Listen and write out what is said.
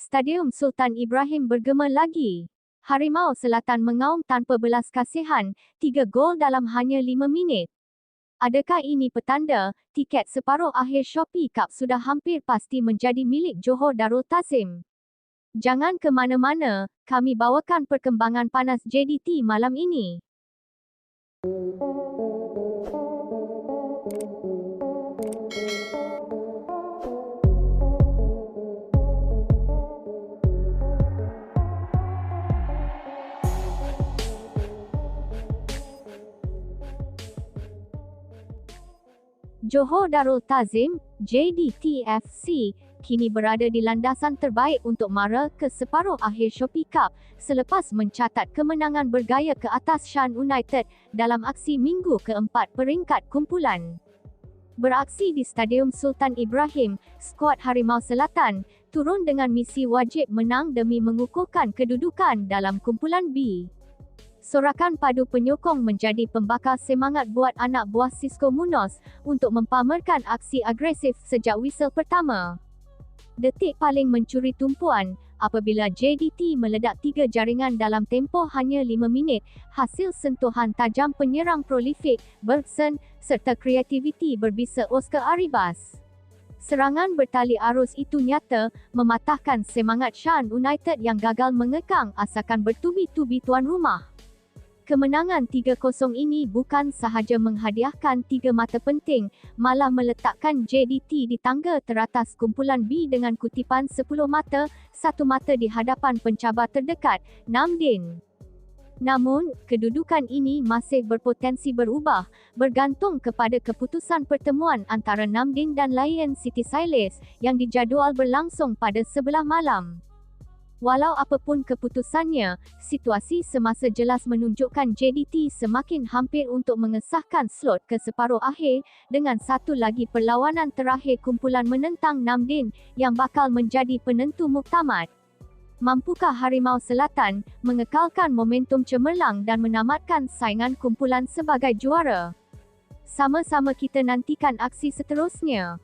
Stadium Sultan Ibrahim bergema lagi. Harimau Selatan mengaum tanpa belas kasihan, 3 gol dalam hanya 5 minit. Adakah ini petanda tiket separuh akhir Shopee Cup sudah hampir pasti menjadi milik Johor Darul Ta'zim? Jangan ke mana-mana, kami bawakan perkembangan panas JDT malam ini. Johor Darul Ta'zim, JDT-FC, kini berada di landasan terbaik untuk mara ke separuh akhir Shopee Cup selepas mencatat kemenangan bergaya ke atas Shan United dalam aksi minggu keempat peringkat kumpulan. Beraksi di Stadium Sultan Ibrahim, skuad Harimau Selatan turun dengan misi wajib menang demi mengukuhkan kedudukan dalam kumpulan B. Sorakan padu penyokong menjadi pembakar semangat buat anak buah Xisco Munoz untuk mempamerkan aksi agresif sejak whistle pertama. Detik paling mencuri tumpuan apabila JDT meledak 3 jaringan dalam tempoh hanya 5 minit hasil sentuhan tajam penyerang prolifik Bergson serta kreativiti berbisa Oscar Arribas. Serangan bertali arus itu nyata mematahkan semangat Shan United yang gagal mengekang asakan bertubi-tubi tuan rumah. Kemenangan 3-0 ini bukan sahaja menghadiahkan 3 mata penting, malah meletakkan JDT di tangga teratas kumpulan B dengan kutipan 10 mata, 1 mata di hadapan pencabar terdekat, Namdin. Namun, kedudukan ini masih berpotensi berubah, bergantung kepada keputusan pertemuan antara Namdin dan Lion City Silas yang dijadual berlangsung pada sebelah malam. Walau apapun keputusannya, situasi semasa jelas menunjukkan JDT semakin hampir untuk mengesahkan slot ke separuh akhir dengan satu lagi perlawanan terakhir kumpulan menentang Namdin yang bakal menjadi penentu muktamad. Mampukah Harimau Selatan mengekalkan momentum cemerlang dan menamatkan saingan kumpulan sebagai juara? Sama-sama kita nantikan aksi seterusnya.